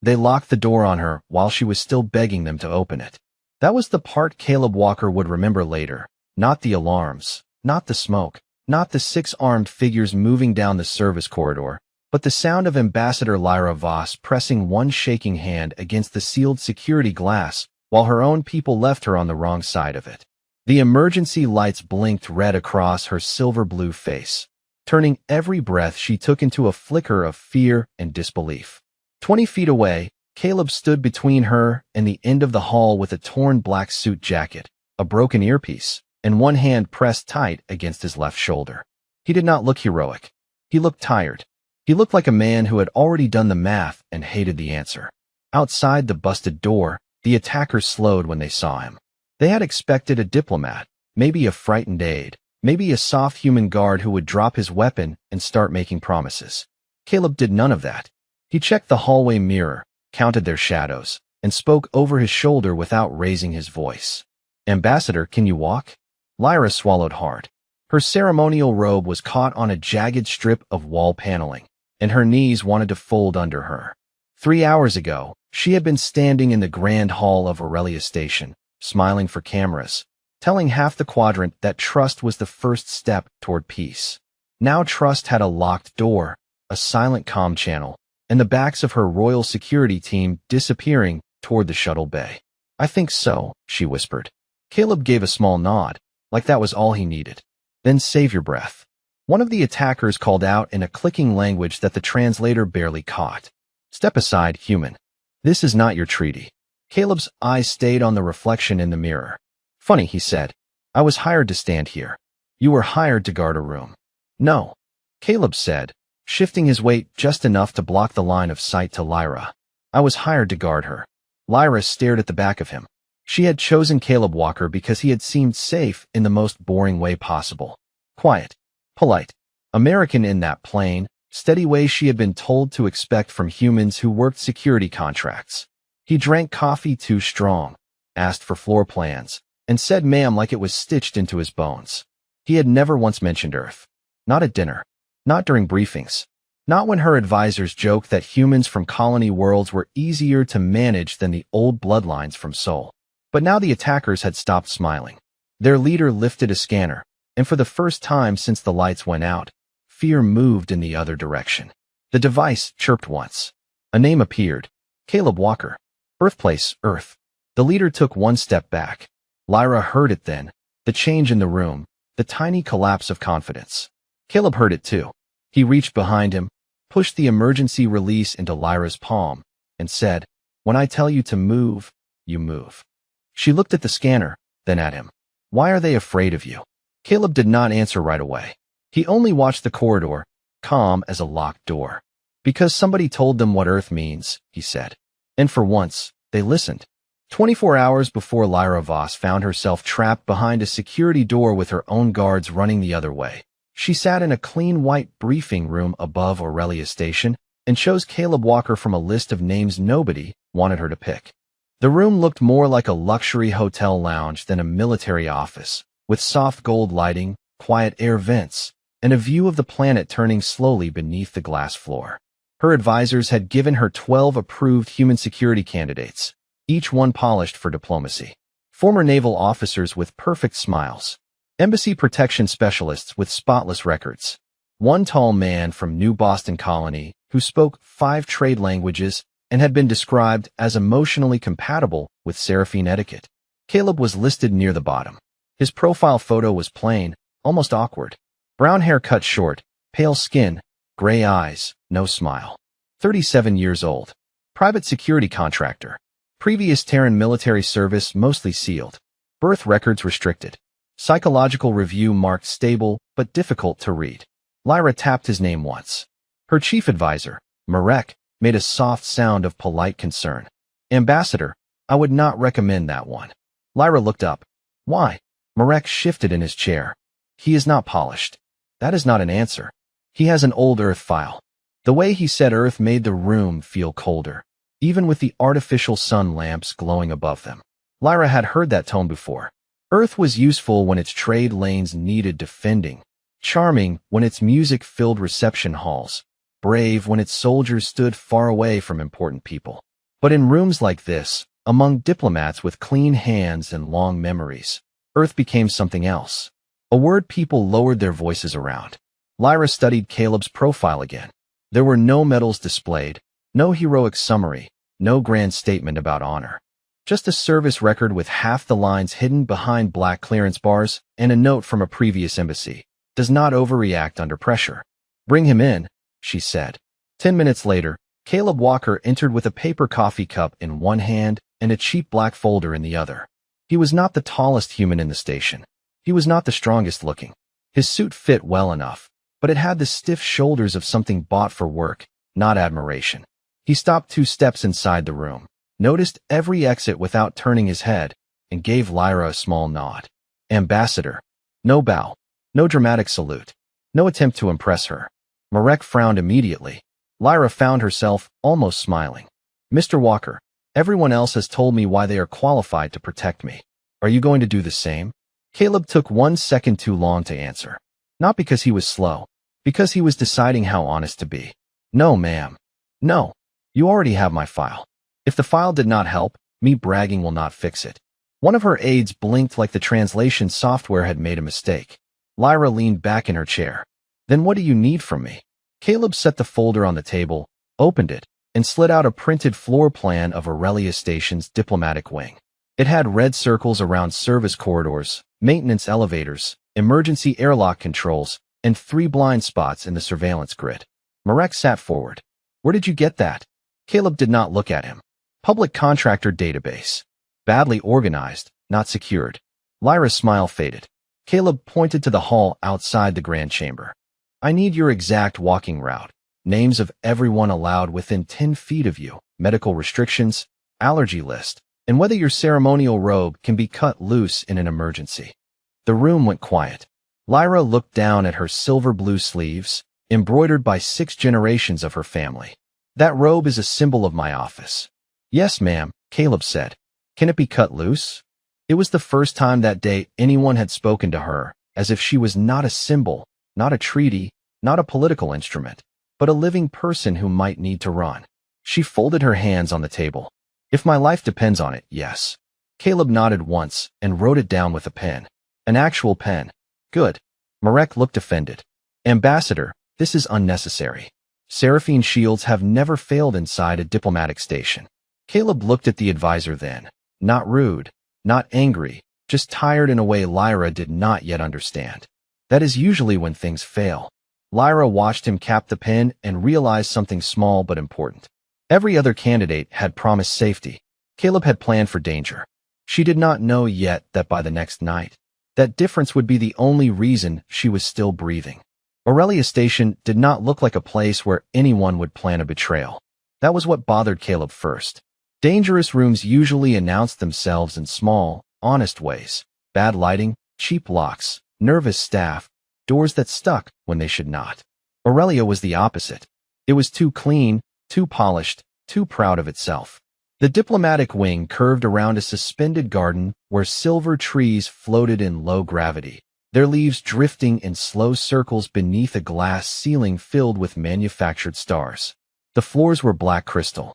They locked the door on her while she was still begging them to open it. That was the part Caleb Walker would remember later. Not the alarms, not the smoke, not the 6 armed figures moving down the service corridor, but the sound of Ambassador Lyra Voss pressing one shaking hand against the sealed security glass while her own people left her on the wrong side of it. The emergency lights blinked red across her silver-blue face, turning every breath she took into a flicker of fear and disbelief. 20 feet away, Caleb stood between her and the end of the hall with a torn black suit jacket, a broken earpiece, and one hand pressed tight against his left shoulder. He did not look heroic. He looked tired. He looked like a man who had already done the math and hated the answer. Outside the busted door, the attackers slowed when they saw him. They had expected a diplomat, maybe a frightened aide, maybe a soft human guard who would drop his weapon and start making promises. Caleb did none of that. He checked the hallway mirror, counted their shadows, and spoke over his shoulder without raising his voice. "Ambassador, can you walk?" Lyra swallowed hard. Her ceremonial robe was caught on a jagged strip of wall paneling, and her knees wanted to fold under her. 3 hours ago, she had been standing in the grand hall of Aurelia Station, smiling for cameras, telling half the quadrant that trust was the first step toward peace. Now trust had a locked door, a silent comm channel, and the backs of her royal security team disappearing toward the shuttle bay. "I think so," she whispered. Caleb gave a small nod, like that was all he needed. "Then save your breath." One of the attackers called out in a clicking language that the translator barely caught. "Step aside, human. This is not your treaty." Caleb's eyes stayed on the reflection in the mirror. "Funny," he said. "I was hired to stand here. You were hired to guard a room." "No," Caleb said, shifting his weight just enough to block the line of sight to Lyra. "I was hired to guard her." Lyra stared at the back of him. She had chosen Caleb Walker because he had seemed safe in the most boring way possible. Quiet, polite, American in that plain, steady way she had been told to expect from humans who worked security contracts. He drank coffee too strong, asked for floor plans, and said ma'am like it was stitched into his bones. He had never once mentioned Earth. Not at dinner. Not during briefings. Not when her advisors joked that humans from colony worlds were easier to manage than the old bloodlines from Sol. But now the attackers had stopped smiling. Their leader lifted a scanner, and for the first time since the lights went out, fear moved in the other direction. The device chirped once. A name appeared. Caleb Walker. Birthplace, Earth. The leader took one step back. Lyra heard it then, the change in the room, the tiny collapse of confidence. Caleb heard it too. He reached behind him, pushed the emergency release into Lyra's palm, and said, "When I tell you to move, you move." She looked at the scanner, then at him. "Why are they afraid of you?" Caleb did not answer right away. He only watched the corridor, calm as a locked door. "Because somebody told them what Earth means," he said. And for once, they listened. 24 hours before Lyra Voss found herself trapped behind a security door with her own guards running the other way, she sat in a clean white briefing room above Aurelia Station and chose Caleb Walker from a list of names nobody wanted her to pick. The room looked more like a luxury hotel lounge than a military office, with soft gold lighting, quiet air vents, and a view of the planet turning slowly beneath the glass floor. Her advisors had given her 12 approved human security candidates, each one polished for diplomacy. Former naval officers with perfect smiles. Embassy protection specialists with spotless records. One tall man from New Boston Colony who spoke 5 trade languages and had been described as emotionally compatible with Seraphine etiquette. Caleb was listed near the bottom. His profile photo was plain, almost awkward. Brown hair cut short, pale skin, gray eyes, no smile. 37 years old. Private security contractor. Previous Terran military service mostly sealed. Birth records restricted. Psychological review marked stable but difficult to read. Lyra tapped his name once. Her chief advisor, Marek, made a soft sound of polite concern. "Ambassador, I would not recommend that one." Lyra looked up. "Why?" Marek shifted in his chair. "He is not polished." "That is not an answer. He has an old Earth file." The way he said Earth made the room feel colder, even with the artificial sun lamps glowing above them. Lyra had heard that tone before. Earth was useful when its trade lanes needed defending, charming when its music filled reception halls, brave when its soldiers stood far away from important people. But in rooms like this, among diplomats with clean hands and long memories, Earth became something else. A word people lowered their voices around. Lyra studied Caleb's profile again. There were no medals displayed, no heroic summary, no grand statement about honor. Just a service record with half the lines hidden behind black clearance bars and a note from a previous embassy. Does not overreact under pressure. Bring him in, she said. 10 minutes later, Caleb Walker entered with a paper coffee cup in one hand and a cheap black folder in the other. He was not the tallest human in the station. He was not the strongest looking. His suit fit well enough, but it had the stiff shoulders of something bought for work, not admiration. He stopped 2 steps inside the room, noticed every exit without turning his head, and gave Lyra a small nod. Ambassador. No bow. No dramatic salute. No attempt to impress her. Marek frowned immediately. Lyra found herself almost smiling. Mr. Walker, everyone else has told me why they are qualified to protect me. Are you going to do the same? Caleb took 1 second too long to answer. Not because he was slow, because he was deciding how honest to be. No, ma'am. No. You already have my file. If the file did not help, me bragging will not fix it. One of her aides blinked like the translation software had made a mistake. Lyra leaned back in her chair. Then what do you need from me? Caleb set the folder on the table, opened it, and slid out a printed floor plan of Aurelia Station's diplomatic wing. It had red circles around service corridors, maintenance elevators, emergency airlock controls, and 3 blind spots in the surveillance grid. Marek sat forward. Where did you get that? Caleb did not look at him. Public contractor database. Badly organized, not secured. Lyra's smile faded. Caleb pointed to the hall outside the grand chamber. I need your exact walking route. Names of everyone allowed within 10 feet of you, medical restrictions, allergy list, and whether your ceremonial robe can be cut loose in an emergency. The room went quiet. Lyra looked down at her silver blue sleeves, embroidered by 6 generations of her family. That robe is a symbol of my office. Yes, ma'am, Caleb said. Can it be cut loose? It was the first time that day anyone had spoken to her, as if she was not a symbol, not a treaty, not a political instrument, but a living person who might need to run. She folded her hands on the table. If my life depends on it, yes. Caleb nodded once and wrote it down with a pen. An actual pen. Good. Marek looked offended. Ambassador, this is unnecessary. Seraphine shields have never failed inside a diplomatic station. Caleb looked at the advisor then. Not rude, not angry, just tired in a way Lyra did not yet understand. That is usually when things fail. Lyra watched him cap the pen and realized something small but important. Every other candidate had promised safety. Caleb had planned for danger. She did not know yet that by the next night, that difference would be the only reason she was still breathing. Aurelia Station did not look like a place where anyone would plan a betrayal. That was what bothered Caleb first. Dangerous rooms usually announced themselves in small, honest ways. Bad lighting, cheap locks, nervous staff, doors that stuck when they should not. Aurelia was the opposite. It was too clean, too polished, too proud of itself. The diplomatic wing curved around a suspended garden where silver trees floated in low gravity, their leaves drifting in slow circles beneath a glass ceiling filled with manufactured stars. The floors were black crystal.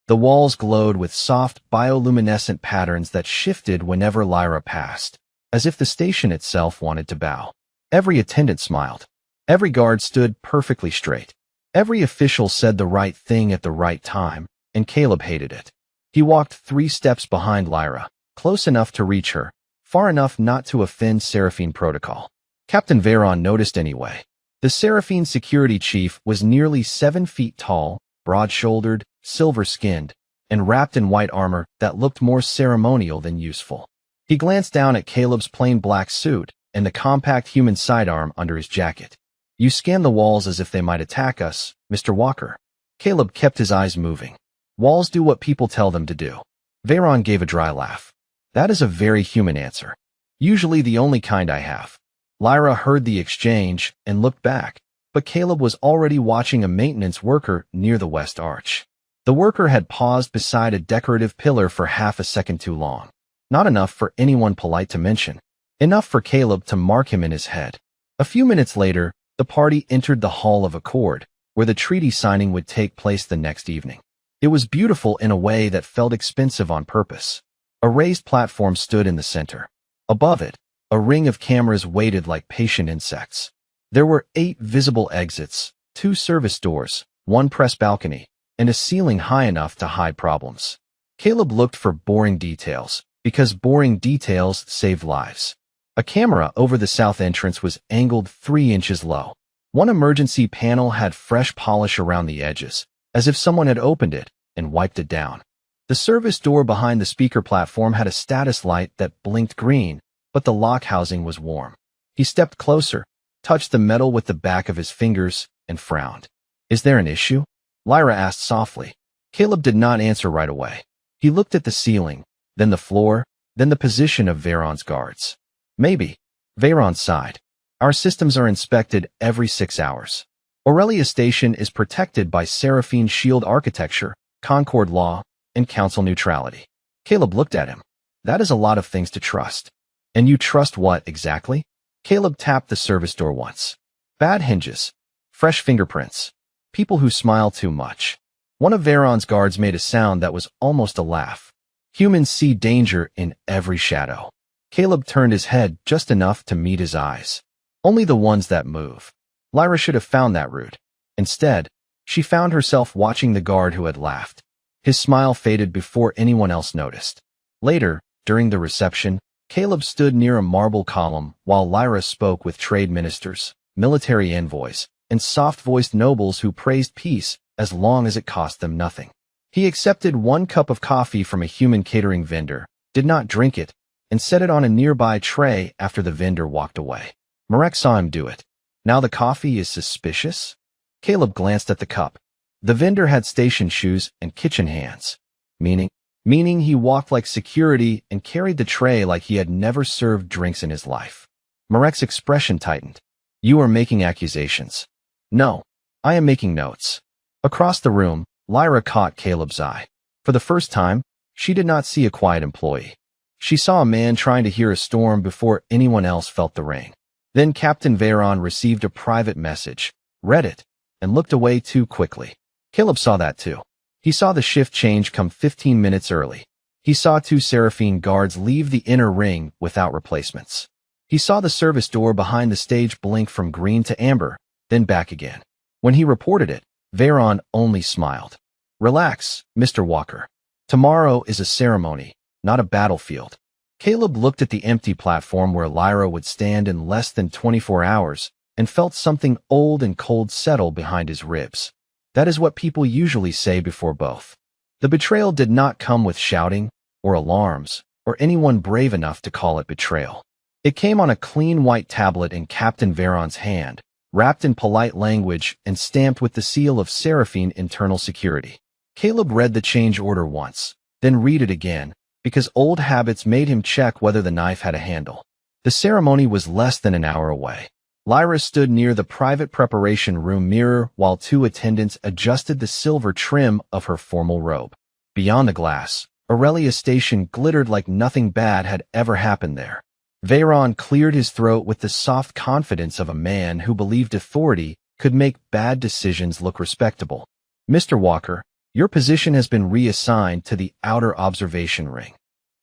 The walls glowed with soft, bioluminescent patterns that shifted whenever Lyra passed, as if the station itself wanted to bow. Every attendant smiled. Every guard stood perfectly straight. Every official said the right thing at the right time, and Caleb hated it. He walked 3 steps behind Lyra, close enough to reach her, far enough not to offend Seraphine protocol. Captain Veyron noticed anyway. The Seraphine security chief was nearly 7 feet tall, broad-shouldered, silver-skinned, and wrapped in white armor that looked more ceremonial than useful. He glanced down at Caleb's plain black suit and the compact human sidearm under his jacket. You scan the walls as if they might attack us, Mr. Walker. Caleb kept his eyes moving. Walls do what people tell them to do. Veyron gave a dry laugh. That is a very human answer. Usually the only kind I have. Lyra heard the exchange and looked back, but Caleb was already watching a maintenance worker near the west arch. The worker had paused beside a decorative pillar for half a second too long. Not enough for anyone polite to mention. Enough for Caleb to mark him in his head. A few minutes later, the party entered the Hall of Accord, where the treaty signing would take place the next evening. It was beautiful in a way that felt expensive on purpose. A raised platform stood in the center. Above it, a ring of cameras waited like patient insects. There were 8 visible exits, 2 service doors, 1 press balcony, and a ceiling high enough to hide problems. Caleb looked for boring details, because boring details saved lives. A camera over the south entrance was angled 3 inches low. One emergency panel had fresh polish around the edges, as if someone had opened it and wiped it down. The service door behind the speaker platform had a status light that blinked green, but the lock housing was warm. He stepped closer, touched the metal with the back of his fingers, and frowned. "Is there an issue?" Lyra asked softly. Caleb did not answer right away. He looked at the ceiling, then the floor, then the position of Veyron's guards. "Maybe." Veyron sighed. "Our systems are inspected every 6 hours. Aurelia Station is protected by Seraphine Shield architecture, Concord law, and council neutrality." Caleb looked at him. "That is a lot of things to trust." "And you trust what exactly?" Caleb tapped the service door once. "Bad hinges. Fresh fingerprints. People who smile too much." One of Veyron's guards made a sound that was almost a laugh. "Humans see danger in every shadow." Caleb turned his head just enough to meet his eyes. "Only the ones that move." Lyra should have found that rude. Instead, she found herself watching the guard who had laughed. His smile faded before anyone else noticed. Later, during the reception, Caleb stood near a marble column while Lyra spoke with trade ministers, military envoys, and soft-voiced nobles who praised peace as long as it cost them nothing. He accepted 1 cup of coffee from a human catering vendor, did not drink it, and set it on a nearby tray after the vendor walked away. Marek saw him do it. "Now the coffee is suspicious?" Caleb glanced at the cup. The vendor had station shoes and kitchen hands. Meaning he walked like security and carried the tray like he had never served drinks in his life. Marek's expression tightened. "You are making accusations." "No, I am making notes." Across the room, Lyra caught Caleb's eye. For the first time, she did not see a quiet employee. She saw a man trying to hear a storm before anyone else felt the rain. Then Captain Veyron received a private message, read it, and looked away too quickly. Caleb saw that too. He saw the shift change come 15 minutes early. He saw 2 Seraphine guards leave the inner ring without replacements. He saw the service door behind the stage blink from green to amber, then back again. When he reported it, Veyron only smiled. "Relax, Mr. Walker. Tomorrow is a ceremony, not a battlefield." Caleb looked at the empty platform where Lyra would stand in less than 24 hours and felt something old and cold settle behind his ribs. That is what people usually say before both. The betrayal did not come with shouting, or alarms, or anyone brave enough to call it betrayal. It came on a clean white tablet in Captain Veyron's hand, wrapped in polite language and stamped with the seal of Seraphine Internal Security. Caleb read the change order once, then read it again, because old habits made him check whether the knife had a handle. The ceremony was less than an hour away. Lyra stood near the private preparation room mirror while 2 attendants adjusted the silver trim of her formal robe. Beyond the glass, Aurelia Station glittered like nothing bad had ever happened there. Veyron cleared his throat with the soft confidence of a man who believed authority could make bad decisions look respectable. "Mr. Walker, your position has been reassigned to the outer observation ring."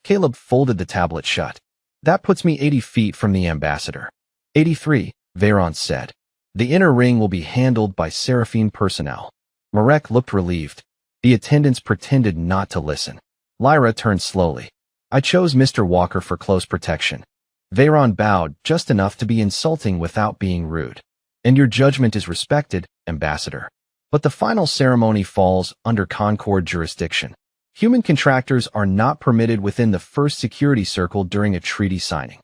Caleb folded the tablet shut. "That puts me 80 feet from the ambassador." 83, Veyron said. "The inner ring will be handled by Seraphine personnel." Marek looked relieved. The attendants pretended not to listen. Lyra turned slowly. "I chose Mr. Walker for close protection." Veyron bowed just enough to be insulting without being rude. "And your judgment is respected, Ambassador. But the final ceremony falls under Concord jurisdiction. Human contractors are not permitted within the first security circle during a treaty signing."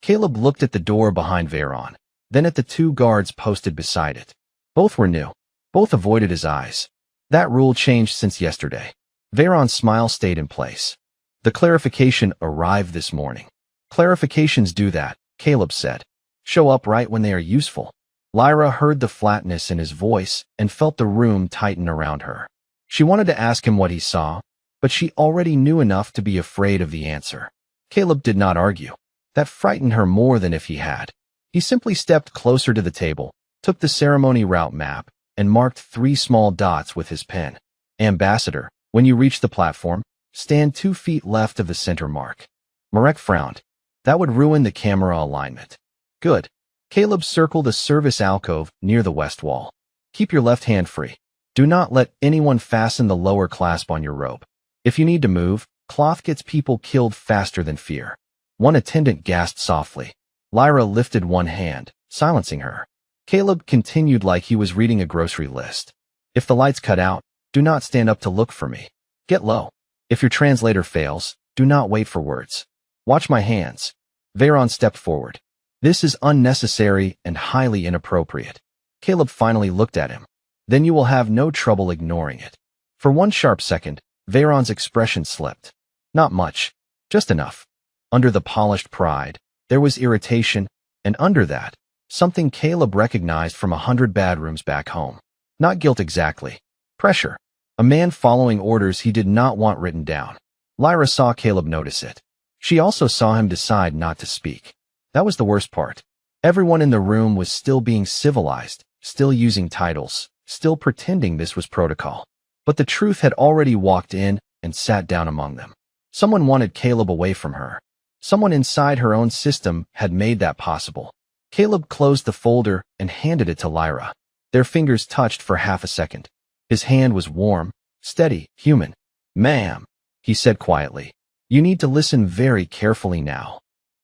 Caleb looked at the door behind Veyron, then at the 2 guards posted beside it. Both were new. Both avoided his eyes. That rule changed since yesterday. Veyron's smile stayed in place. "The clarification arrived this morning." "Clarifications do that," Caleb said. "Show up right when they are useful." Lyra heard the flatness in his voice and felt the room tighten around her. She wanted to ask him what he saw, but she already knew enough to be afraid of the answer. Caleb did not argue. That frightened her more than if he had. He simply stepped closer to the table, took the ceremony route map, and marked 3 small dots with his pen. "Ambassador, When you reach the platform, stand 2 feet left of the center mark. Marek frowned. That would ruin the camera alignment. Good. Caleb circled a service alcove near the west wall. Keep your left hand free. Do not let anyone fasten the lower clasp on your rope. If you need to move, cloth gets people killed faster than fear. One attendant gasped softly. Lyra lifted one hand, silencing her. Caleb continued like he was reading a grocery list. If the lights cut out, do not stand up to look for me. Get low. If your translator fails, do not wait for words. Watch my hands. Veyron stepped forward. This is unnecessary and highly inappropriate. Caleb finally looked at him. Then you will have no trouble ignoring it. For one sharp second, Veyron's expression slipped. Not much. Just enough. Under the polished pride, there was irritation, and under that, something Caleb recognized from 100 bedrooms back home. Not guilt exactly. Pressure. A man following orders he did not want written down. Lyra saw Caleb notice it. She also saw him decide not to speak. That was the worst part. Everyone in the room was still being civilized, still using titles, still pretending this was protocol. But the truth had already walked in and sat down among them. Someone wanted Caleb away from her. Someone inside her own system had made that possible. Caleb closed the folder and handed it to Lyra. Their fingers touched for half a second. His hand was warm, steady, human. Ma'am, he said quietly. You need to listen very carefully now.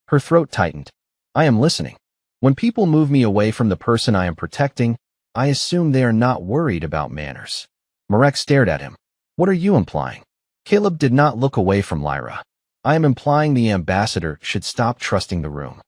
Her throat tightened. I am listening. When people move me away from the person I am protecting, I assume they are not worried about manners. Marek stared at him. What are you implying? Caleb did not look away from Lyra. I am implying the ambassador should stop trusting the room.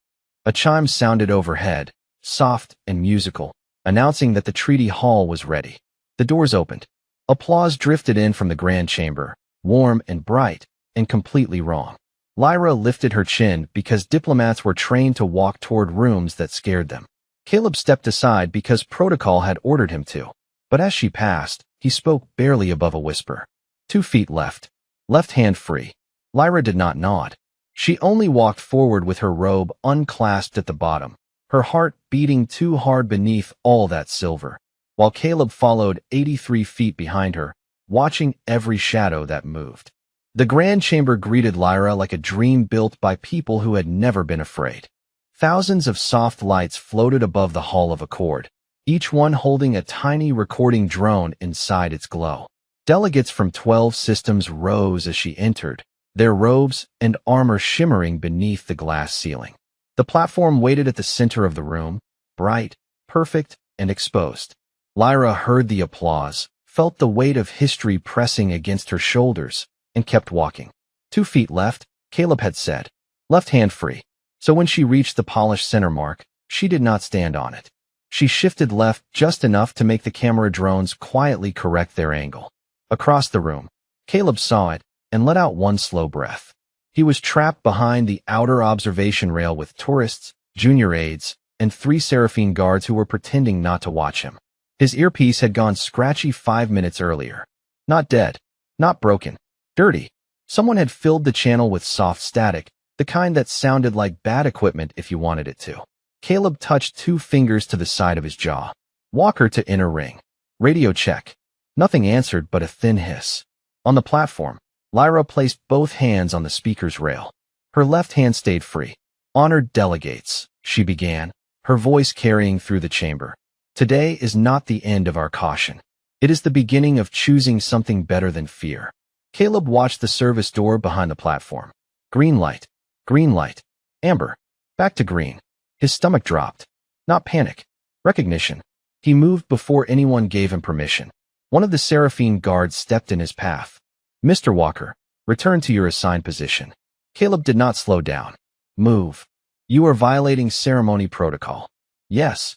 A chime sounded overhead, soft and musical, announcing that the treaty hall was ready. The doors opened. Applause drifted in from the grand chamber, warm and bright, and completely wrong. Lyra lifted her chin because diplomats were trained to walk toward rooms that scared them. Caleb stepped aside because protocol had ordered him to. But as she passed, he spoke barely above a whisper. 2 feet left. Left hand free. Lyra did not nod. She only walked forward with her robe unclasped at the bottom, her heart beating too hard beneath all that silver, while Caleb followed 83 feet behind her, watching every shadow that moved. The grand chamber greeted Lyra like a dream built by people who had never been afraid. Thousands of soft lights floated above the Hall of Accord, each one holding a tiny recording drone inside its glow. Delegates from 12 systems rose as she entered, their robes and armor shimmering beneath the glass ceiling. The platform waited at the center of the room, bright, perfect, and exposed. Lyra heard the applause, felt the weight of history pressing against her shoulders, and kept walking. 2 feet left, Caleb had said. Left hand free. So when she reached the polished center mark, she did not stand on it. She shifted left just enough to make the camera drones quietly correct their angle. Across the room, Caleb saw it and let out one slow breath. He was trapped behind the outer observation rail with tourists, junior aides, and 3 Seraphine guards who were pretending not to watch him. His earpiece had gone scratchy 5 minutes earlier. Not dead. Not broken. Dirty. Someone had filled the channel with soft static, the kind that sounded like bad equipment if you wanted it to. Caleb touched 2 fingers to the side of his jaw. Walker to inner ring. Radio check. Nothing answered but a thin hiss. On the platform, Lyra placed both hands on the speaker's rail. Her left hand stayed free. Honored delegates, she began, her voice carrying through the chamber. Today is not the end of our caution. It is the beginning of choosing something better than fear. Caleb watched the service door behind the platform. Green light. Green light. Amber. Back to green. His stomach dropped. Not panic. Recognition. He moved before anyone gave him permission. One of the Seraphine guards stepped in his path. Mr. Walker, return to your assigned position. Caleb did not slow down. Move. You are violating ceremony protocol. Yes.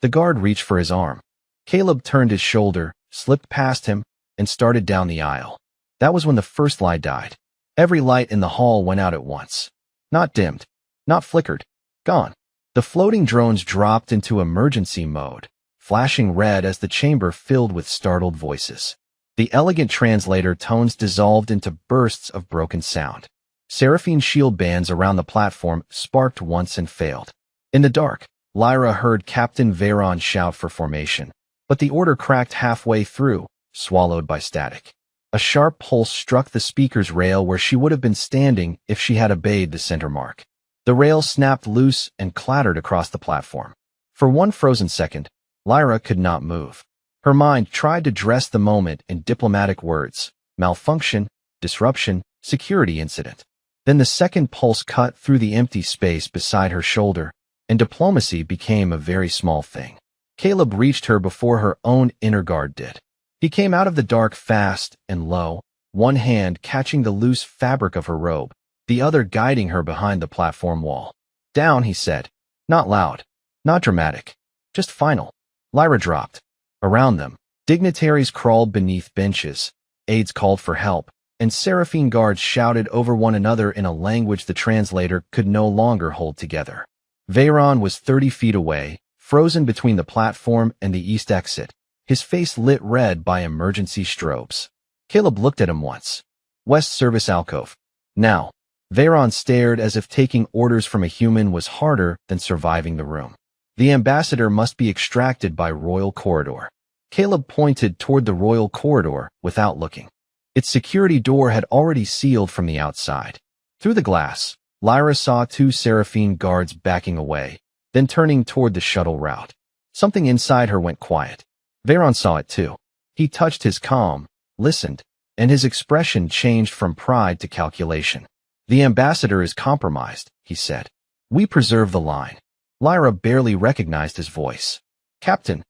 The guard reached for his arm. Caleb turned his shoulder, slipped past him, and started down the aisle. That was when the first light died. Every light in the hall went out at once. Not dimmed. Not flickered. Gone. The floating drones dropped into emergency mode, flashing red as the chamber filled with startled voices. The elegant translator tones dissolved into bursts of broken sound. Seraphine shield bands around the platform sparked once and failed. In the dark, Lyra heard Captain Veyron shout for formation, but the order cracked halfway through, swallowed by static. A sharp pulse struck the speaker's rail where she would have been standing if she had obeyed the center mark. The rail snapped loose and clattered across the platform. For one frozen second, Lyra could not move. Her mind tried to dress the moment in diplomatic words: malfunction, disruption, security incident. Then the second pulse cut through the empty space beside her shoulder, and diplomacy became a very small thing. Caleb reached her before her own inner guard did. He came out of the dark fast and low, one hand catching the loose fabric of her robe, the other guiding her behind the platform wall. "Down," he said. Not loud, not dramatic, just final. Lyra dropped. Around them, dignitaries crawled beneath benches, aides called for help, and Seraphine guards shouted over one another in a language the translator could no longer hold together. Veyron was 30 feet away, frozen between the platform and the east exit, his face lit red by emergency strobes. Caleb looked at him once. West Service alcove. Now. Veyron stared as if taking orders from a human was harder than surviving the room. The ambassador must be extracted by royal corridor. Caleb pointed toward the royal corridor without looking. Its security door had already sealed from the outside. Through the glass, Lyra saw 2 Seraphine guards backing away, then turning toward the shuttle route. Something inside her went quiet. Veyron saw it too. He touched his comm, listened, and his expression changed from pride to calculation. "The ambassador is compromised," he said. "We preserve the line." Lyra barely recognized his voice. "Captain."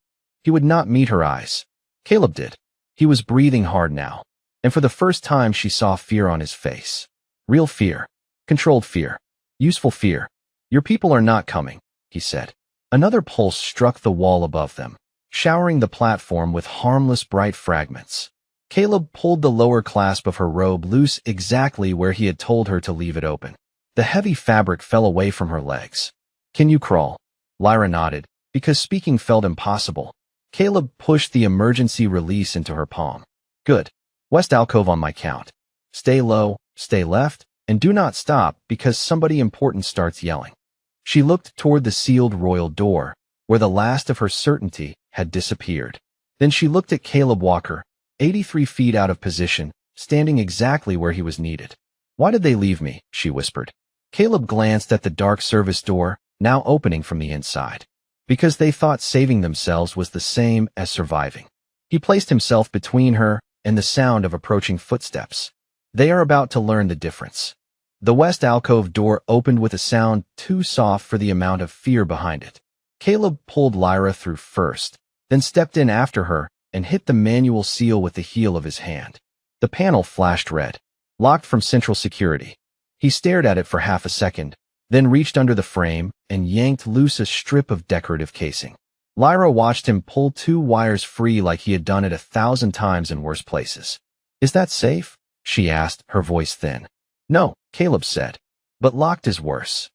He would not meet her eyes. Caleb did. He was breathing hard now, and for the first time she saw fear on his face. Real fear. Controlled fear. Useful fear. "Your people are not coming," he said. Another pulse struck the wall above them, showering the platform with harmless bright fragments. Caleb pulled the lower clasp of her robe loose exactly where he had told her to leave it open. The heavy fabric fell away from her legs. "Can you crawl?" Lyra nodded, because speaking felt impossible. Caleb pushed the emergency release into her palm. "Good. West alcove on my count. Stay low, stay left, and do not stop because somebody important starts yelling." She looked toward the sealed royal door, where the last of her certainty had disappeared. Then she looked at Caleb Walker, 83 feet out of position, standing exactly where he was needed. "Why did they leave me?" she whispered. Caleb glanced at the dark service door, now opening from the inside. Because they thought saving themselves was the same as surviving. He placed himself between her and the sound of approaching footsteps. They are about to learn the difference. The west alcove door opened with a sound too soft for the amount of fear behind it. Caleb pulled Lyra through first, then stepped in after her and hit the manual seal with the heel of his hand. The panel flashed red, locked from central security. He stared at it for half a second, then reached under the frame and yanked loose a strip of decorative casing. Lyra watched him pull 2 wires free like he had done it 1,000 times in worse places. "Is that safe?" she asked, her voice thin. "No," Caleb said, "but locked is worse."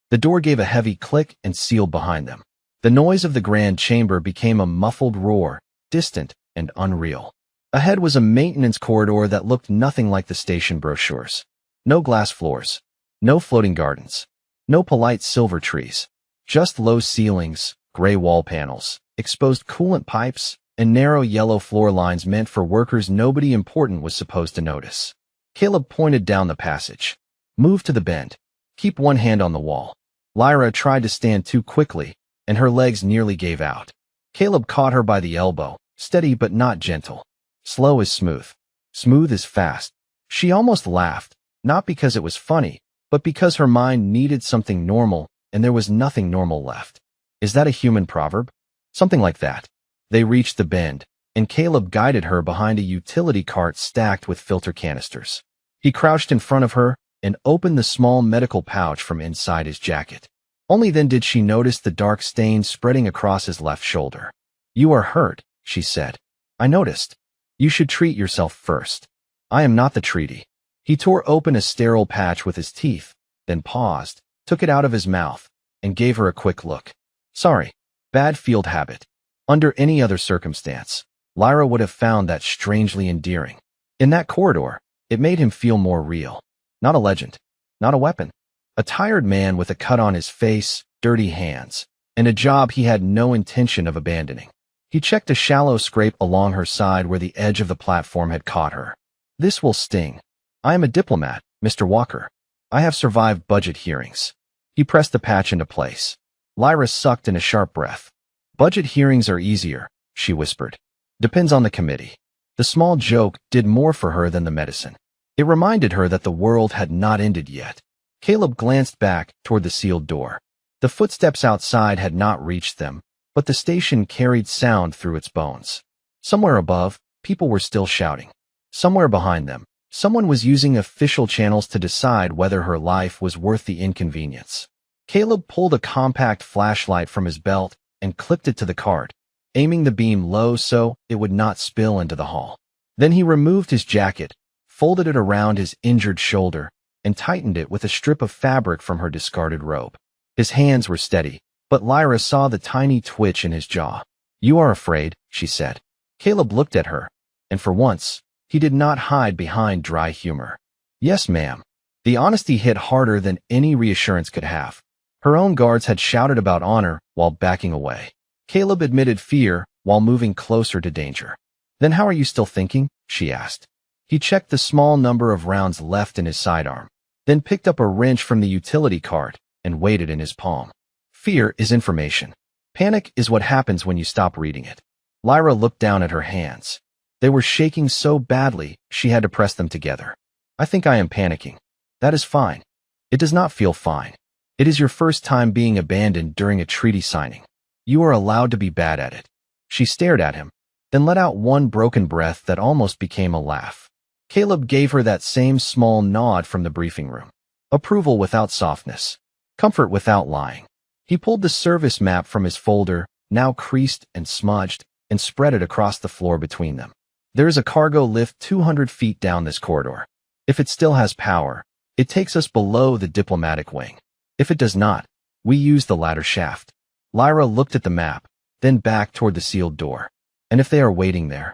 The door gave a heavy click and sealed behind them. The noise of the grand chamber became a muffled roar, distant and unreal. Ahead was a maintenance corridor that looked nothing like the station brochures. No glass floors, no floating gardens, no polite silver trees, just low ceilings, gray wall panels, exposed coolant pipes, and narrow yellow floor lines meant for workers nobody important was supposed to notice. Caleb pointed down the passage. "Move to the bend. Keep one hand on the wall." Lyra tried to stand too quickly, and her legs nearly gave out. Caleb caught her by the elbow, steady but not gentle. "Slow is smooth. Smooth is fast." She almost laughed, not because it was funny, but because her mind needed something normal, and there was nothing normal left. Is that a human proverb? Something like that. They reached the bend, and Caleb guided her behind a utility cart stacked with filter canisters. He crouched in front of her and opened the small medical pouch from inside his jacket. Only then did she notice the dark stain spreading across his left shoulder. "You are hurt," she said. "I noticed. You should treat yourself first." "I am not the treaty." He tore open a sterile patch with his teeth, then paused, took it out of his mouth, and gave her a quick look. "Sorry. Bad field habit." Under any other circumstance, Lyra would have found that strangely endearing. In that corridor, it made him feel more real. Not a legend. Not a weapon. A tired man with a cut on his face, dirty hands, and a job he had no intention of abandoning. He checked a shallow scrape along her side where the edge of the platform had caught her. This will sting. I am a diplomat, Mr. Walker. I have survived budget hearings. He pressed the patch into place. Lyra sucked in a sharp breath. Budget hearings are easier, she whispered. Depends on the committee. The small joke did more for her than the medicine. It reminded her that the world had not ended yet. Caleb glanced back toward the sealed door. The footsteps outside had not reached them, but the station carried sound through its bones. Somewhere above, people were still shouting. Somewhere behind them, someone was using official channels to decide whether her life was worth the inconvenience. Caleb pulled a compact flashlight from his belt and clipped it to the card, aiming the beam low so it would not spill into the hall. Then he removed his jacket, folded it around his injured shoulder, and tightened it with a strip of fabric from her discarded robe. His hands were steady, but Lyra saw the tiny twitch in his jaw. "You are afraid," she said. Caleb looked at her, and for once, he did not hide behind dry humor. "Yes, ma'am." The honesty hit harder than any reassurance could have. Her own guards had shouted about honor while backing away. Caleb admitted fear while moving closer to danger. "Then how are you still thinking?" she asked. He checked the small number of rounds left in his sidearm, then picked up a wrench from the utility cart and weighed it in his palm. Fear is information. Panic is what happens when you stop reading it. Lyra looked down at her hands. They were shaking so badly she had to press them together. "I think I am panicking." "That is fine." "It does not feel fine. It is your first time being abandoned during a treaty signing. You are allowed to be bad at it." She stared at him, then let out one broken breath that almost became a laugh. Caleb gave her that same small nod from the briefing room. Approval without softness. Comfort without lying. He pulled the service map from his folder, now creased and smudged, and spread it across the floor between them. "There is a cargo lift 200 feet down this corridor. If it still has power, it takes us below the diplomatic wing. If it does not, we use the ladder shaft." Lyra looked at the map, then back toward the sealed door. "And if they are waiting there?"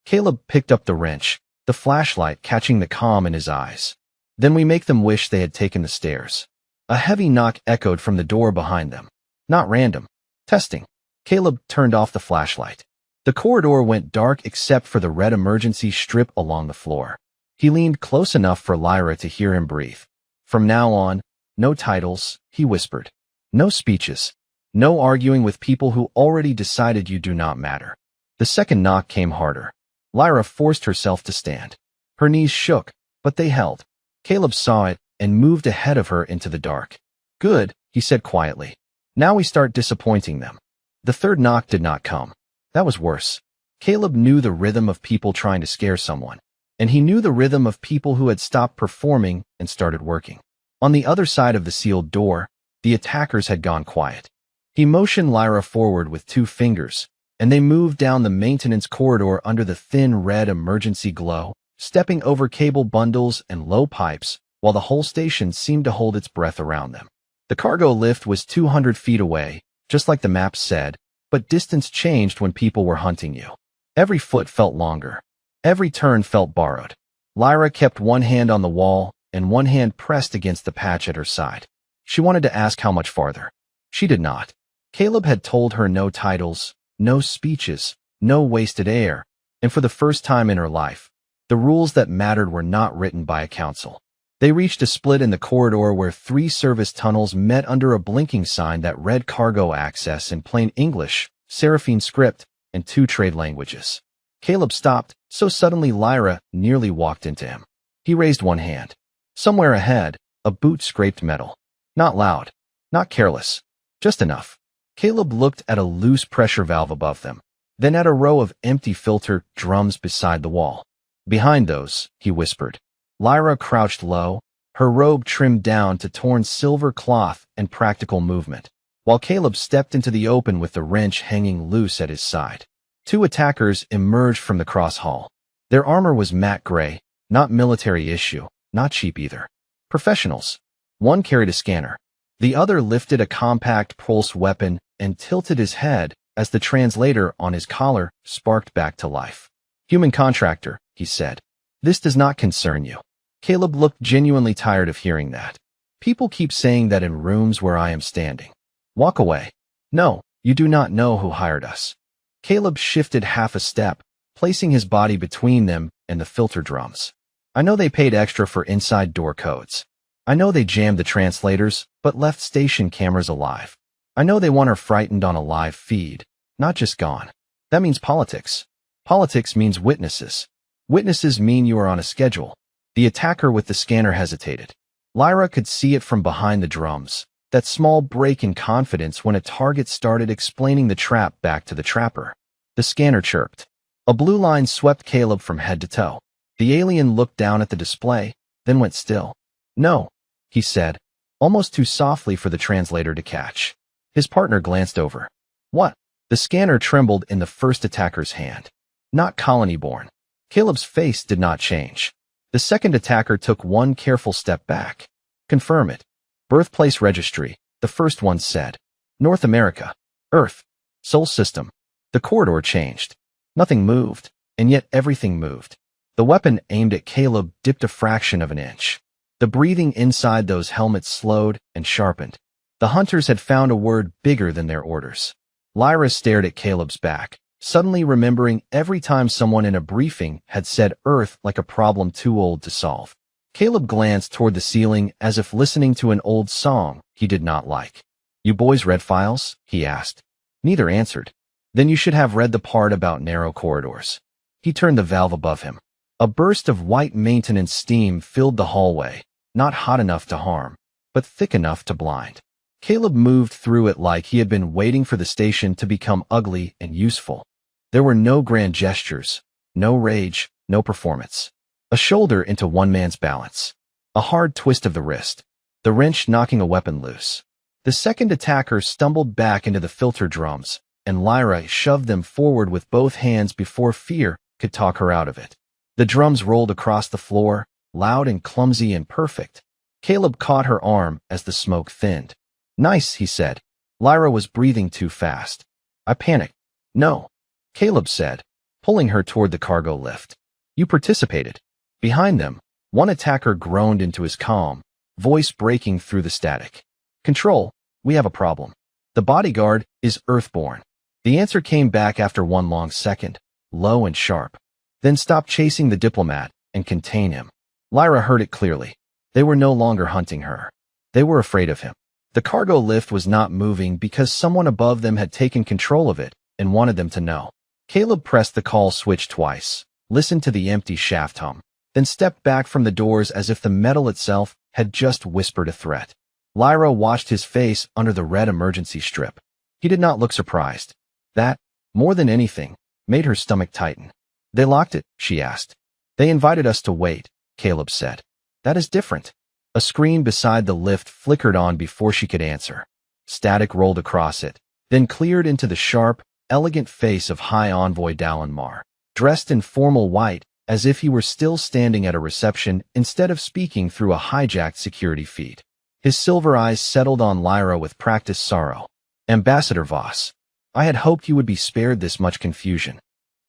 Caleb picked up the wrench, the flashlight catching the calm in his eyes. "Then we make them wish they had taken the stairs." A heavy knock echoed from the door behind them. Not random. Testing. Caleb turned off the flashlight. The corridor went dark except for the red emergency strip along the floor. He leaned close enough for Lyra to hear him breathe. "From now on, no titles," he whispered. "No speeches. No arguing with people who already decided you do not matter." The second knock came harder. Lyra forced herself to stand. Her knees shook, but they held. Caleb saw it and moved ahead of her into the dark. "Good," he said quietly. "Now we start disappointing them." The third knock did not come. That was worse. Caleb knew the rhythm of people trying to scare someone, and he knew the rhythm of people who had stopped performing and started working. On the other side of the sealed door, the attackers had gone quiet. He motioned Lyra forward with 2 fingers, and they moved down the maintenance corridor under the thin red emergency glow, stepping over cable bundles and low pipes, while the whole station seemed to hold its breath around them. The cargo lift was 200 feet away, just like the map said, but distance changed when people were hunting you. Every foot felt longer. Every turn felt borrowed. Lyra kept one hand on the wall and one hand pressed against the patch at her side. She wanted to ask how much farther. She did not. Caleb had told her no titles, no speeches, no wasted air, and for the first time in her life, the rules that mattered were not written by a council. They reached a split in the corridor where 3 service tunnels met under a blinking sign that read cargo access in plain English, Seraphine script, and 2 trade languages. Caleb stopped, so suddenly Lyra nearly walked into him. He raised one hand. Somewhere ahead, a boot scraped metal. Not loud, not careless, just enough. Caleb looked at a loose pressure valve above them, then at a row of empty filter drums beside the wall. "Behind those," he whispered. Lyra crouched low, her robe trimmed down to torn silver cloth and practical movement, while Caleb stepped into the open with the wrench hanging loose at his side. 2 attackers emerged from the cross hall. Their armor was matte gray, not military issue, not cheap either. Professionals. One carried a scanner. The other lifted a compact pulse weapon and tilted his head as the translator on his collar sparked back to life. "Human contractor," he said. "This does not concern you." Caleb looked genuinely tired of hearing that. "People keep saying that in rooms where I am standing." "Walk away." "No, you do not know who hired us." Caleb shifted half a step, placing his body between them and the filter drums. I know they paid extra for inside door codes. I know they jammed the translators, but left station cameras alive. I know they want her frightened on a live feed, not just gone. That means politics. Politics means witnesses. Witnesses mean you are on a schedule. The attacker with the scanner hesitated. Lyra could see it from behind the drums, that small break in confidence when a target started explaining the trap back to the trapper. The scanner chirped. A blue line swept Caleb from head to toe. The alien looked down at the display, then went still. No, he said, almost too softly for the translator to catch. His partner glanced over. What? The scanner trembled in the first attacker's hand. Not colony-born. Caleb's face did not change. The second attacker took one careful step back. Confirm it. Birthplace registry, the first one said. North America. Earth. Sol system. The corridor changed. Nothing moved, and yet everything moved. The weapon aimed at Caleb dipped a fraction of an inch. The breathing inside those helmets slowed and sharpened. The hunters had found a word bigger than their orders. Lyra stared at Caleb's back, suddenly remembering every time someone in a briefing had said Earth like a problem too old to solve. Caleb glanced toward the ceiling as if listening to an old song he did not like. You boys read files? He asked. Neither answered. Then you should have read the part about narrow corridors. He turned the valve above him. A burst of white maintenance steam filled the hallway, not hot enough to harm, but thick enough to blind. Caleb moved through it like he had been waiting for the station to become ugly and useful. There were no grand gestures, no rage, no performance. A shoulder into one man's balance. A hard twist of the wrist. The wrench knocking a weapon loose. The second attacker stumbled back into the filter drums, and Lyra shoved them forward with both hands before fear could talk her out of it. The drums rolled across the floor, loud and clumsy and perfect. Caleb caught her arm as the smoke thinned. Nice, he said. Lyra was breathing too fast. I panicked. No, Caleb said, pulling her toward the cargo lift. You participated. Behind them, one attacker groaned into his calm, voice breaking through the static. Control, we have a problem. The bodyguard is Earthborn. The answer came back after one long second, low and sharp. Then stop chasing the diplomat and contain him. Lyra heard it clearly. They were no longer hunting her. They were afraid of him. The cargo lift was not moving because someone above them had taken control of it and wanted them to know. Caleb pressed the call switch twice, listened to the empty shaft hum, then stepped back from the doors as if the metal itself had just whispered a threat. Lyra watched his face under the red emergency strip. He did not look surprised. That, more than anything, made her stomach tighten. They locked it, she asked. They invited us to wait, Caleb said. That is different. A screen beside the lift flickered on before she could answer. Static rolled across it, then cleared into the sharp, elegant face of High Envoy Dallin Mar, dressed in formal white, as if he were still standing at a reception instead of speaking through a hijacked security feed. His silver eyes settled on Lyra with practiced sorrow. Ambassador Voss, I had hoped you would be spared this much confusion.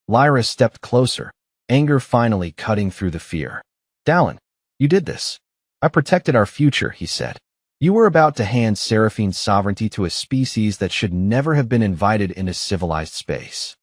Lyra stepped closer, anger finally cutting through the fear. Dallin, you did this. I protected our future, he said. You were about to hand Seraphine's sovereignty to a species that should never have been invited into civilized space.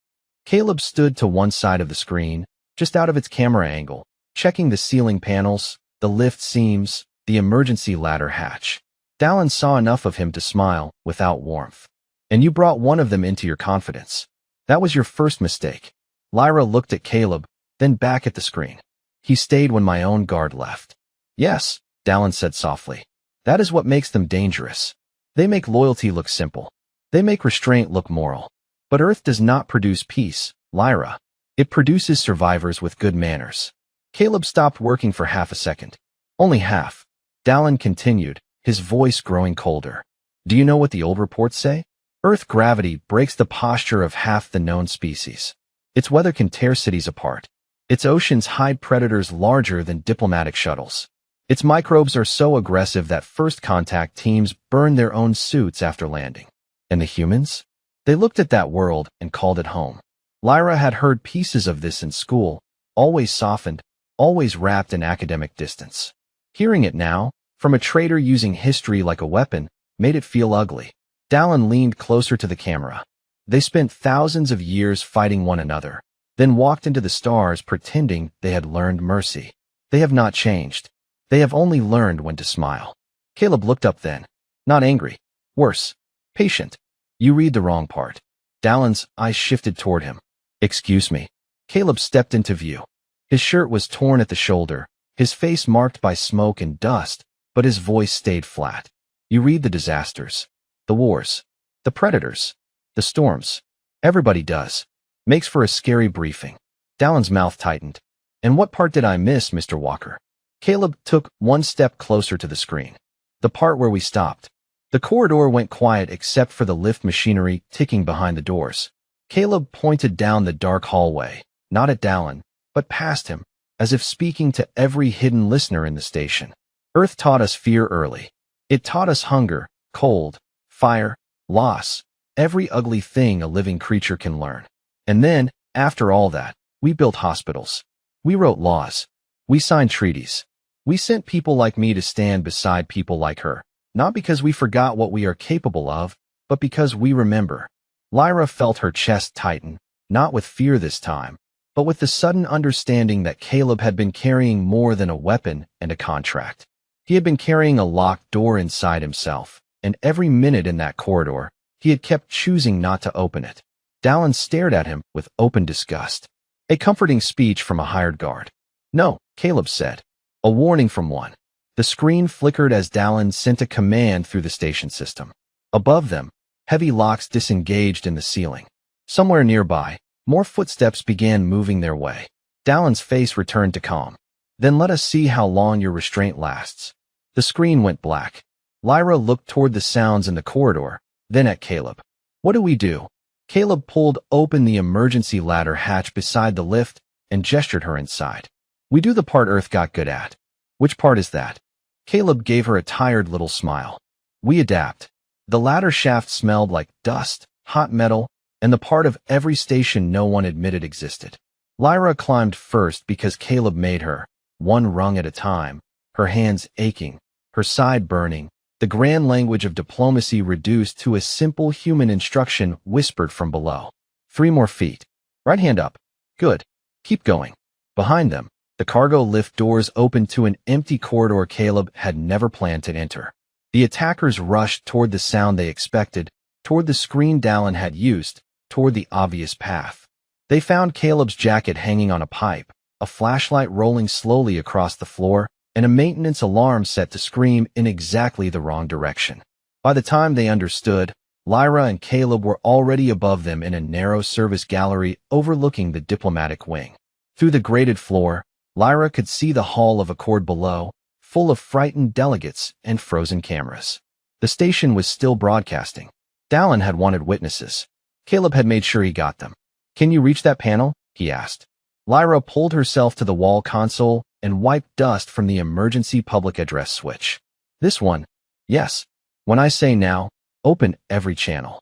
Caleb stood to one side of the screen, just out of its camera angle, checking the ceiling panels, the lift seams, the emergency ladder hatch. Dallin saw enough of him to smile, without warmth. And you brought one of them into your confidence. That was your first mistake. Lyra looked at Caleb, then back at the screen. He stayed when my own guard left. Yes, Dallin said softly. That is what makes them dangerous. They make loyalty look simple. They make restraint look moral. But Earth does not produce peace, Lyra. It produces survivors with good manners. Caleb stopped working for half a second. Only half. Dallin continued, his voice growing colder. Do you know what the old reports say? Earth gravity breaks the posture of half the known species. Its weather can tear cities apart. Its oceans hide predators larger than diplomatic shuttles. Its microbes are so aggressive that first contact teams burn their own suits after landing. And the humans? They looked at that world and called it home. Lyra had heard pieces of this in school, always softened, always wrapped in academic distance. Hearing it now, from a traitor using history like a weapon, made it feel ugly. Dallin leaned closer to the camera. They spent thousands of years fighting one another, then walked into the stars pretending they had learned mercy. They have not changed. They have only learned when to smile. Caleb looked up then. Not angry. Worse. Patient. You read the wrong part. Dallon's eyes shifted toward him. Excuse me. Caleb stepped into view. His shirt was torn at the shoulder, his face marked by smoke and dust, but his voice stayed flat. You read the disasters. The wars. The predators. The storms. Everybody does. Makes for a scary briefing. Dallon's mouth tightened. And what part did I miss, Mr. Walker? Caleb took one step closer to the screen. The part where we stopped. The corridor went quiet except for the lift machinery ticking behind the doors. Caleb pointed down the dark hallway, not at Dallon, but past him, as if speaking to every hidden listener in the station. Earth taught us fear early. It taught us hunger, cold, fire, loss, every ugly thing a living creature can learn. And then, after all that, we built hospitals. We wrote laws. We signed treaties. We sent people like me to stand beside people like her, not because we forgot what we are capable of, but because we remember. Lyra felt her chest tighten, not with fear this time, but with the sudden understanding that Caleb had been carrying more than a weapon and a contract. He had been carrying a locked door inside himself, and every minute in that corridor, he had kept choosing not to open it. Dallon stared at him with open disgust. A comforting speech from a hired guard. No, Caleb said. A warning from one. The screen flickered as Dallon sent a command through the station system. Above them, heavy locks disengaged in the ceiling. Somewhere nearby, more footsteps began moving their way. Dallon's face returned to calm. Then let us see how long your restraint lasts. The screen went black. Lyra looked toward the sounds in the corridor, then at Caleb. What do we do? Caleb pulled open the emergency ladder hatch beside the lift and gestured her inside. We do the part Earth got good at. Which part is that? Caleb gave her a tired little smile. We adapt. The ladder shaft smelled like dust, hot metal, and the part of every station no one admitted existed. Lyra climbed first because Caleb made her, one rung at a time, her hands aching, her side burning, the grand language of diplomacy reduced to a simple human instruction whispered from below. 3 more feet. Right hand up. Good. Keep going. Behind them, the cargo lift doors opened to an empty corridor Caleb had never planned to enter. The attackers rushed toward the sound they expected, toward the screen Dallon had used, toward the obvious path. They found Caleb's jacket hanging on a pipe, a flashlight rolling slowly across the floor, and a maintenance alarm set to scream in exactly the wrong direction. By the time they understood, Lyra and Caleb were already above them in a narrow service gallery overlooking the diplomatic wing. Through the grated floor, Lyra could see the hall of Accord below, full of frightened delegates and frozen cameras. The station was still broadcasting. Dallon had wanted witnesses. Caleb had made sure he got them. Can you reach that panel? He asked. Lyra pulled herself to the wall console and wiped dust from the emergency public address switch. This one? Yes. When I say now, open every channel.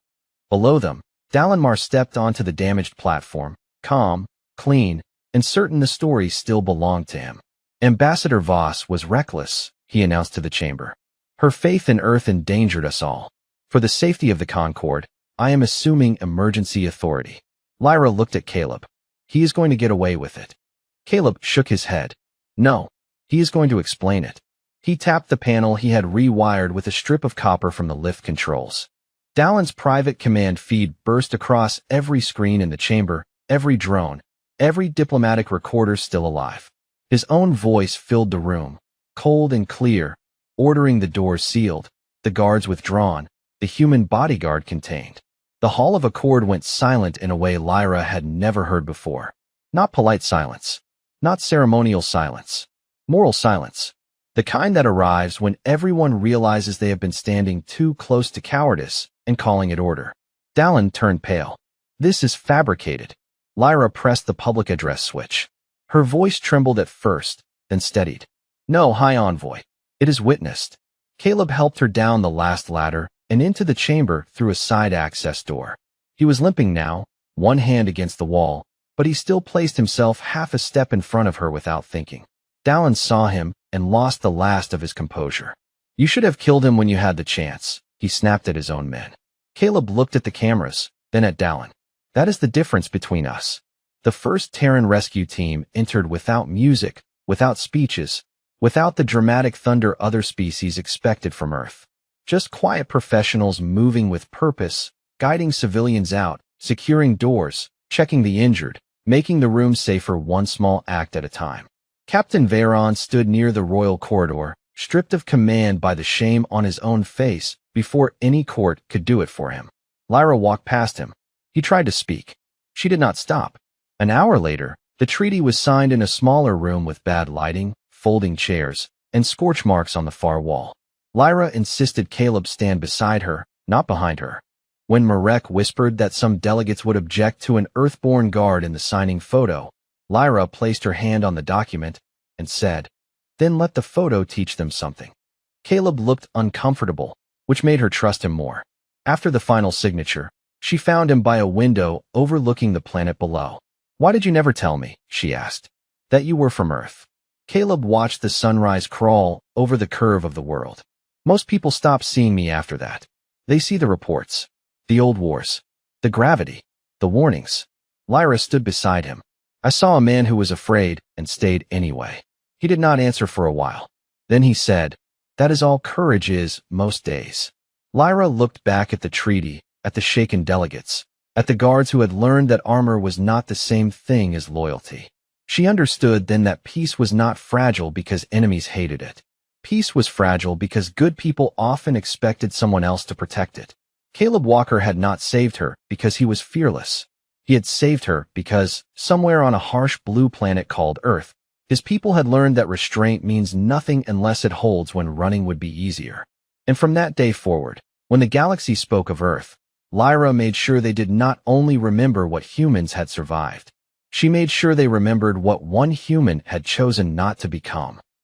Below them, Dallonmar stepped onto the damaged platform, calm, clean, and certain the story still belonged to him. Ambassador Voss was reckless, he announced to the chamber. Her faith in Earth endangered us all. For the safety of the Concord, I am assuming emergency authority. Lyra looked at Caleb. He is going to get away with it. Caleb shook his head. No, he is going to explain it. He tapped the panel he had rewired with a strip of copper from the lift controls. Dallon's private command feed burst across every screen in the chamber, every drone, every diplomatic recorder still alive. His own voice filled the room, cold and clear, ordering the doors sealed, the guards withdrawn, the human bodyguard contained. The Hall of Accord went silent in a way Lyra had never heard before. Not polite silence. Not ceremonial silence. Moral silence. The kind that arrives when everyone realizes they have been standing too close to cowardice and calling it order. Dallon turned pale. This is fabricated. Lyra pressed the public address switch. Her voice trembled at first, then steadied. No, High Envoy. It is witnessed. Caleb helped her down the last ladder and into the chamber through a side access door. He was limping now, one hand against the wall, but he still placed himself half a step in front of her without thinking. Dallon saw him and lost the last of his composure. You should have killed him when you had the chance, he snapped at his own men. Caleb looked at the cameras, then at Dallon. That is the difference between us. The first Terran rescue team entered without music, without speeches, without the dramatic thunder other species expected from Earth. Just quiet professionals moving with purpose, guiding civilians out, securing doors, checking the injured, making the room safer one small act at a time. Captain Veyron stood near the royal corridor, stripped of command by the shame on his own face before any court could do it for him. Lyra walked past him. He tried to speak. She did not stop. An hour later, the treaty was signed in a smaller room with bad lighting, folding chairs, and scorch marks on the far wall. Lyra insisted Caleb stand beside her, not behind her. When Marek whispered that some delegates would object to an Earthborn guard in the signing photo, Lyra placed her hand on the document and said, "Then let the photo teach them something." Caleb looked uncomfortable, which made her trust him more. After the final signature, she found him by a window overlooking the planet below. "Why did you never tell me," she asked, "that you were from Earth?" Caleb watched the sunrise crawl over the curve of the world. "Most people stop seeing me after that. They see the reports, the old wars, the gravity, the warnings." Lyra stood beside him. "I saw a man who was afraid and stayed anyway." He did not answer for a while. Then he said, "That is all courage is most days." Lyra looked back at the treaty, at the shaken delegates, at the guards who had learned that armor was not the same thing as loyalty. She understood then that peace was not fragile because enemies hated it. Peace was fragile because good people often expected someone else to protect it. Caleb Walker had not saved her because he was fearless. He had saved her because, somewhere on a harsh blue planet called Earth, his people had learned that restraint means nothing unless it holds when running would be easier. And from that day forward, when the galaxy spoke of Earth, Lyra made sure they did not only remember what humans had survived. She made sure they remembered what one human had chosen not to become.